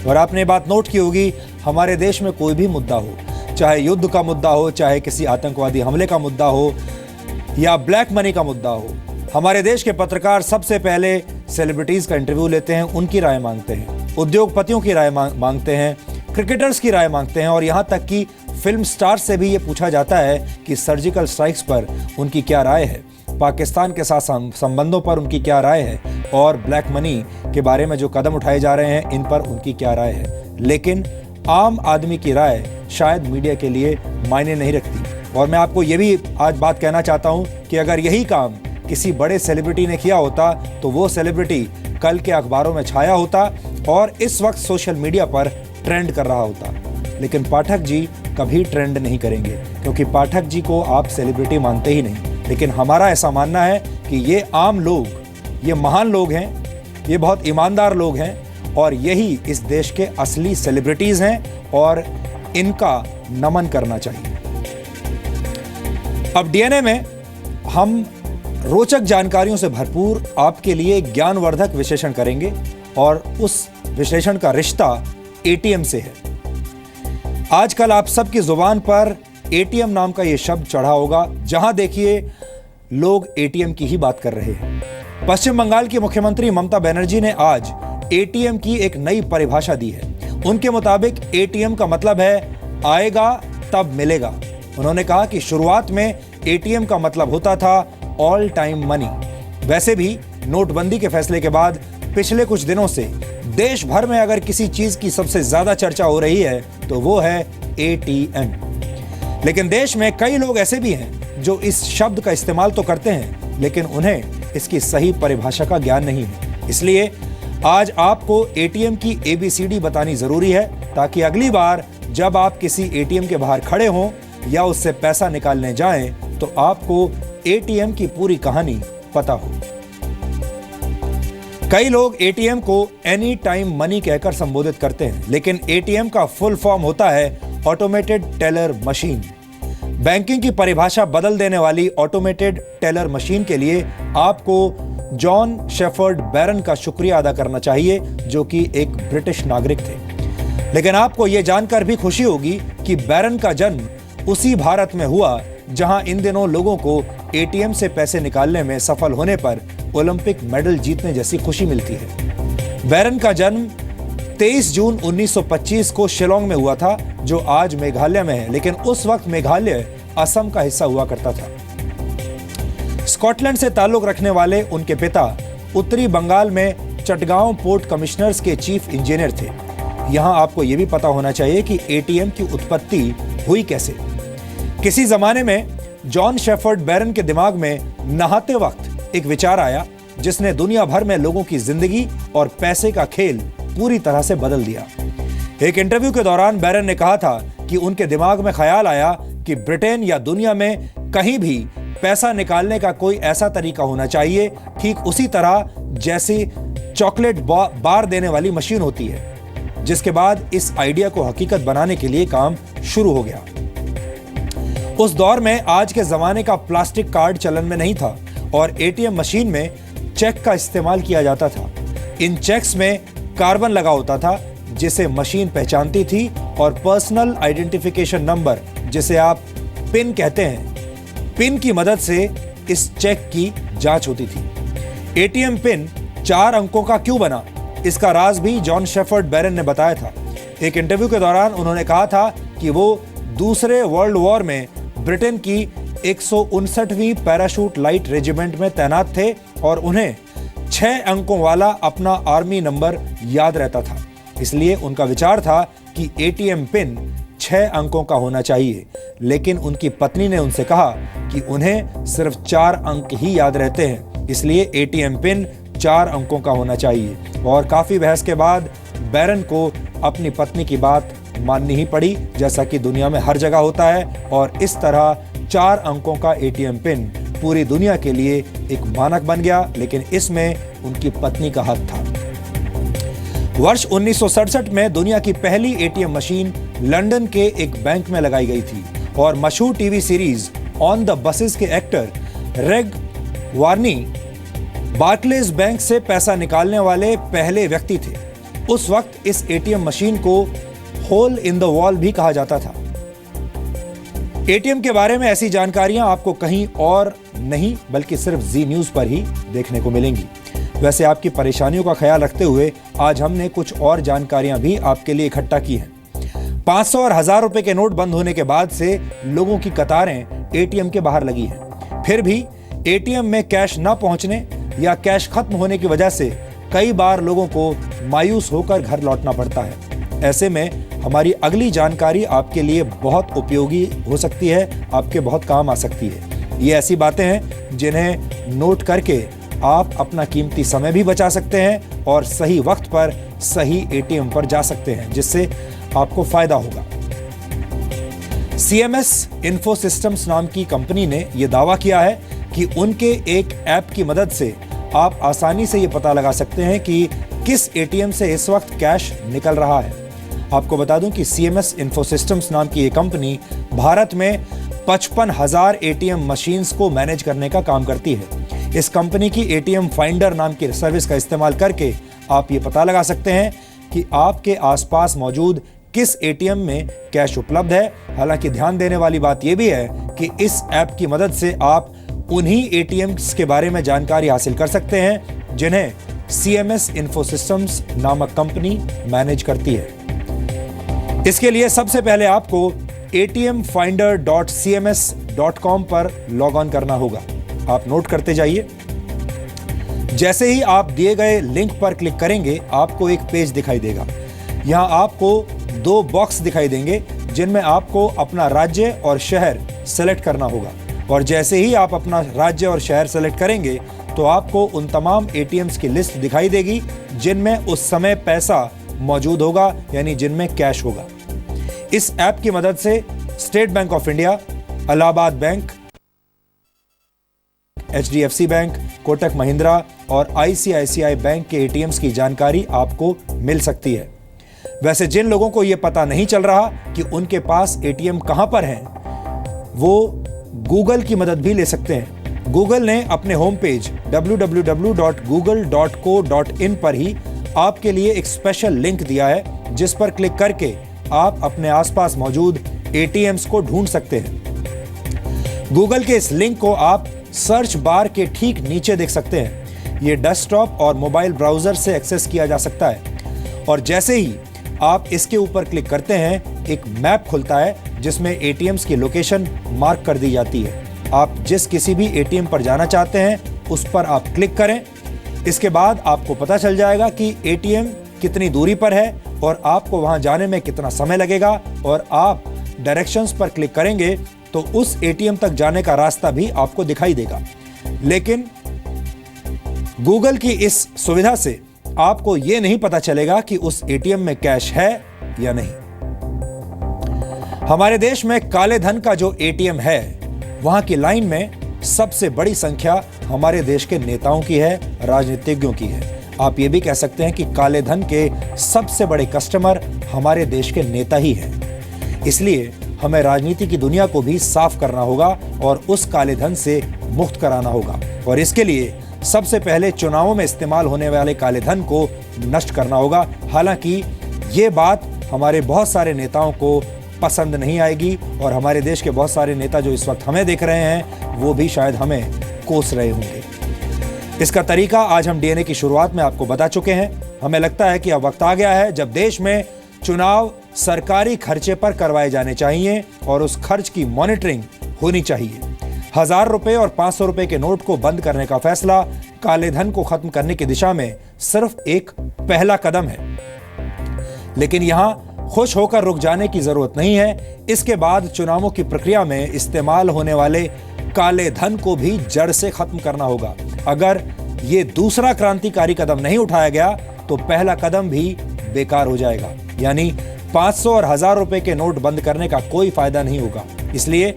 और आपने बात नोट की होगी, हमारे देश में कोई भी मुद्दा हो, चाहे युद्ध का मुद्दा हो, चाहे किसी आतंकवादी हमले का मुद्दा हो या ब्लैक मनी का मुद्दा हो, हमारे देश के पत्रकार सबसे पहले सेलिब्रिटीज का इंटरव्यू लेते हैं, उनकी राय मांगते हैं, उद्योगपतियों की राय मांगते हैं, क्रिकेटर्स की राय मांगते हैं और यहाँ तक कि फिल्म स्टार से भी ये पूछा जाता है कि सर्जिकल स्ट्राइक्स पर उनकी क्या राय है, पाकिस्तान के साथ संबंधों पर उनकी क्या राय है और ब्लैक मनी के बारे में जो कदम उठाए जा रहे हैं इन पर उनकी क्या राय है। लेकिन आम आदमी की राय शायद मीडिया के लिए मायने नहीं रखती। और मैं आपको ये भी आज बात कहना चाहता हूँ कि अगर यही काम किसी बड़े सेलिब्रिटी ने किया होता तो वो सेलिब्रिटी कल के अखबारों में छाया होता और इस वक्त सोशल मीडिया पर ट्रेंड कर रहा होता। लेकिन पाठक जी कभी ट्रेंड नहीं करेंगे क्योंकि पाठक जी को आप सेलिब्रिटी मानते ही नहीं। लेकिन हमारा ऐसा मानना है कि ये आम लोग, ये महान लोग हैं, ये बहुत ईमानदार लोग हैं और यही इस देश के असली सेलिब्रिटीज हैं और इनका नमन करना चाहिए। अब डीएनए में हम रोचक जानकारियों से भरपूर आपके लिए ज्ञानवर्धक विश्लेषण करेंगे और उस विश्लेषण का रिश्ता एटीएम से है। आजकल आप सबकी जुबान पर एटीएम नाम का यह शब्द चढ़ा होगा, जहां देखिए लोग एटीएम की ही बात कर रहे हैं। पश्चिम बंगाल की मुख्यमंत्री ममता बनर्जी ने आज एटीएम की एक नई परिभाषा दी है। उनके मुताबिक एटीएम का मतलब है आएगा तब मिलेगा। उन्होंने कहा कि शुरुआत में एटीएम का मतलब होता था ऑल टाइम मनी। वैसे भी नोटबंदी के फैसले के बाद पिछले कुछ दिनों से देश भर में अगर किसी चीज की सबसे ज्यादा चर्चा हो रही है तो वो है एटीएम। लेकिन देश में कई लोग ऐसे भी हैं जो इस शब्द का इस्तेमाल तो करते हैं लेकिन उन्हें इसकी सही परिभाषा का ज्ञान नहीं है। इसलिए आज आपको एटीएम की एबीसीडी बतानी जरूरी है ताकि अगली बार जब आप किसी एटीएम के बाहर खड़े हों या उससे पैसा निकालने जाएं तो आपको एटीएम की पूरी कहानी पता हो। कई लोग एटीएम को एनी टाइम मनी कहकर संबोधित करते हैं, लेकिन एटीएम का फुल फॉर्म होता है ऑटोमेटेड टेलर मशीन। बैंकिंग की परिभाषा बदल देने वाली ऑटोमेटेड टेलर मशीन के लिए आपको जॉन शेफर्ड बैरन का शुक्रिया अदा करना चाहिए, जो कि एक ब्रिटिश नागरिक थे। लेकिन आपको यह जानकर भी खुशी होगी कि बैरन का जन्म उसी भारत में हुआ जहां इन दिनों लोगों को एटीएम से पैसे निकालने में सफल होने पर ओलंपिक मेडल जीतने जैसी खुशी मिलती है। बैरन का जन्म 23 जून 1925 को शिलोंग में हुआ था, जो आज मेघालय में है, लेकिन उस वक्त मेघालय असम का हिस्सा हुआ करता था। स्कॉटलैंड से ताल्लुक रखने वाले उनके पिता उत्तरी बंगाल में चटगांव पोर्ट कमिश्नर्स के चीफ इंजीनियर थे। यहां आपको यह भी पता होना चाहिए कि एटीएम की उत्पत्ति हुई कैसे। किसी जमाने में जॉन शेफर्ड बैरन के दिमाग में नहाते वक्त एक विचार आया जिसने दुनिया भर में लोगों की जिंदगी और पैसे का खेल पूरी तरह से बदल दिया। एक इंटरव्यू के दौरान बैरन ने कहा था कि उनके दिमाग में ख्याल आया कि ब्रिटेन या दुनिया में कहीं भी पैसा निकालने का कोई ऐसा तरीका होना चाहिए, ठीक उसी तरह जैसे चॉकलेट बार देने वाली मशीन होती है। जिसके बाद इस आइडिया को हकीकत बनाने के लिए काम शुरू हो गया। उस दौर में आज के जमाने का प्लास्टिक कार्ड चलन में नहीं था और एटीएम मशीन में चेक का इस्तेमाल किया जाता था। इन चेक्स में कार्बन लगा होता था जिसे मशीन पहचानती थी और पर्सनल आइडेंटिफिकेशन नंबर, जिसे आप पिन कहते हैं, पिन की मदद से इस चेक की जांच होती थी। एटीएम पिन 4 अंकों का क्यों बना, इसका राज भी जॉन शेफर्ड बैरन ने बताया था। एक इंटरव्यू के दौरान उन्होंने कहा था कि वो दूसरे वर्ल्ड वॉर में ब्रिटेन की 159वीं पैराशूट लाइट रेजिमेंट में तैनात थे और उन्हें 6 अंकों वाला अपना आर्मी नंबर याद रहता था। इसलिए उनका विचार था कि एटीएम पिन 6 अंकों का होना चाहिए। लेकिन उनकी पत्नी ने उनसे कहा कि उन्हें सिर्फ 4 अंक ही याद रहते हैं, इसलिए एटीएम पिन 4 अंकों का होना चाहिए। और काफी बहस के बाद बैरन को अपनी पत्नी की बात माननी ही पड़ी, जैसा कि दुनिया में हर जगह होता है, और इस तरह 4 अंकों का एटीएम पिन पूरी दुनिया के लिए एक मानक बन गया। लेकिन इसमें उनकी पत्नी का हाथ था। वर्ष 1967 में दुनिया की पहली एटीएम मशीन लंदन के एक बैंक में लगाई गई थी और मशहूर TV series on the buses के एक्टर रेग वार्नी बार्कलेज बैंक से पैसा निकालने वाले पहले व्यक्ति थे। उस वक्त इस एटीएम मशीन को होल इन द वॉल भी कहा जाता था। एटीएम के बारे में ऐसी जानकारियां आपको कहीं और नहीं बल्कि सिर्फ जी न्यूज पर ही देखने को मिलेंगी। वैसे आपकी परेशानियों का ख्याल रखते हुए आज हमने कुछ और जानकारियां भी आपके लिए इकट्ठा की हैं। 500 और 1000 रुपए के नोट बंद होने के बाद से लोगों की कतारें एटीएम के बाहर लगी हैं। फिर भी एटीएम में कैश न पहुंचने या कैश खत्म होने की वजह से कई बार लोगों को मायूस होकर घर लौटना पड़ता है। ऐसे में हमारी अगली जानकारी आपके लिए बहुत उपयोगी हो सकती है, आपके बहुत काम आ सकती है। ये ऐसी बातें हैं जिन्हें नोट करके आप अपना कीमती समय भी बचा सकते हैं और सही वक्त पर सही एटीएम पर जा सकते हैं, जिससे आपको फायदा होगा। CMS इन्फो सिस्टम्स नाम की कंपनी ने यह दावा किया है कि उनके एक ऐप की मदद से आप आसानी से यह पता लगा सकते हैं कि किस एटीएम से इस वक्त कैश निकल रहा है। आपको बता दूं कि CMS इन्फो सिस्टम्स नाम की यह कंपनी भारत में 55,000 एटीएम मशीन्स को मैनेज करने का काम करती है। इस कंपनी की एटीएम फाइंडर नाम की सर्विस का इस्तेमाल करके आप ये पता लगा सकते हैं कि आपके आसपास मौजूद किस एटीएम में कैश उपलब्ध है। हालांकि ध्यान देने वाली बात यह भी है कि इस ऐप की मदद से आप उन्हीं एटीएम्स के बारे में जानकारी हासिल कर सकते हैं जिन्हें CMS इन्फो सिस्टम्स नामक कंपनी मैनेज करती है। इसके लिए सबसे पहले आपको atmfinder.cms.com पर लॉग ऑन करना होगा। आप नोट करते जाइए। जैसे ही आप दिए गए लिंक पर क्लिक करेंगे आपको एक पेज दिखाई देगा। यहां आपको 2 बॉक्स दिखाई देंगे जिनमें आपको अपना राज्य और शहर सेलेक्ट करना होगा। और जैसे ही आप अपना राज्य और शहर सेलेक्ट करेंगे तो आपको उन तमाम एटीएम्स की लिस्ट दिखाई देगी जिनमें उस समय पैसा मौजूद होगा, यानी जिनमें कैश होगा। इस ऐप की मदद से state bank of India, Allahabad bank, HDFC bank, Kotak Mahindra और ICICI बैंक के एटीएम्स की जानकारी आपको मिल सकती है। वैसे जिन लोगों को यह पता नहीं चल रहा कि उनके पास एटीएम कहां पर है, वो गूगल की मदद भी ले सकते हैं। गूगल ने अपने होम पेज www.google.co.in पर ही आपके लिए एक स्पेशल लिंक दिया है जिस पर क्लिक करके आप अपने आसपास मौजूद एटीएम्स को ढूंढ सकते हैं। गूगल के इस लिंक को आप सर्च बार के ठीक नीचे देख सकते हैं। यह डेस्कटॉप और मोबाइल ब्राउजर से एक्सेस किया जा सकता है और जैसे ही आप इसके ऊपर क्लिक करते हैं एक मैप खुलता है जिसमें एटीएम्स की लोकेशन मार्क कर दी जाती है। आप जिस किसी भी एटीएम पर जाना चाहते हैं उस पर आप क्लिक करें। इसके बाद आपको पता चल जाएगा कि एटीएम कितनी दूरी पर है और आपको वहां जाने में कितना समय लगेगा, और आप डायरेक्शंस पर क्लिक करेंगे तो उस एटीएम तक जाने का रास्ता भी आपको दिखाई देगा। लेकिन गूगल की इस सुविधा से आपको यह नहीं पता चलेगा कि उस एटीएम में कैश है या नहीं। हमारे देश में काले धन का जो एटीएम है वहां की लाइन में सबसे बड़ी संख्या हमारे देश के नेताओं की है, राजनीतिज्ञों की है। आप ये भी कह सकते हैं कि काले धन के सबसे बड़े कस्टमर हमारे देश के नेता ही हैं। इसलिए हमें राजनीति की दुनिया को भी साफ करना होगा और उस काले धन से मुक्त कराना होगा। और इसके लिए सबसे पहले चुनावों में इस्तेमाल होने वाले काले धन को नष्ट करना होगा। हालांकि ये बात हमारे बहुत सारे नेताओं को पसंद नहीं आएगी और हमारे देश के बहुत सारे नेता जो इस वक्त हमें देख रहे हैं वो भी शायद हमें कोस रहे होंगे। इसका तरीका आज हम डीएनए की शुरुआत में आपको बता चुके हैं। हमें लगता है कि अब वक्त आ गया है जब देश में चुनाव सरकारी खर्चे पर करवाए जाने चाहिए और उस खर्च की मॉनिटरिंग होनी चाहिए। 1000 रुपए और 500 रुपए के नोट को बंद करने का फैसला काले धन को खत्म करने की दिशा में सिर्फ एक पहला कदम है, लेकिन यहां खुश होकर रुक जाने की जरूरत नहीं है। इसके बाद चुनावों की प्रक्रिया में इस्तेमाल होने वाले काले धन को भी जड़ से खत्म करना होगा। अगर ये दूसरा क्रांतिकारी कदम नहीं उठाया गया तो पहला कदम भी बेकार हो जाएगा, यानी 500 और 1000 रुपए के नोट बंद करने का कोई फायदा नहीं होगा। इसलिए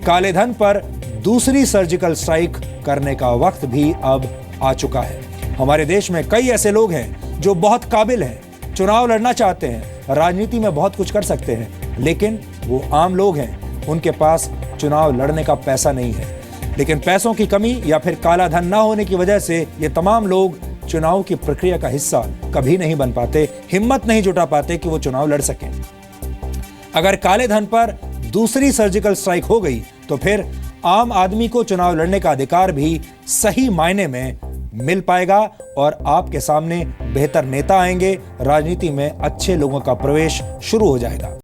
काले धन पर दूसरी सर्जिकल स्ट्राइक करने का वक्त भी अब आ चुका है। हमारे देश में कई ऐसे लोग हैं जो बहुत काबिल हैं, चुनाव लड़ना चाहते हैं, राजनीति में बहुत कुछ कर सकते हैं, लेकिन वो आम लोग हैं, उनके पास चुनाव लड़ने का पैसा नहीं है। लेकिन पैसों की कमी या फिर काला धन ना होने की वजह से ये तमाम लोग चुनाव की प्रक्रिया का हिस्सा कभी नहीं बन पाते, हिम्मत नहीं जुटा पाते कि वो चुनाव लड़ सकें। अगर काले धन पर दूसरी सर्जिकल स्ट्राइक हो गई तो फिर आम आदमी को चुनाव लड़ने का अधिकार भी सही मायने में मिल पाएगा और आपके सामने बेहतर नेता आएंगे, राजनीति में अच्छे लोगों का प्रवेश शुरू हो जाएगा।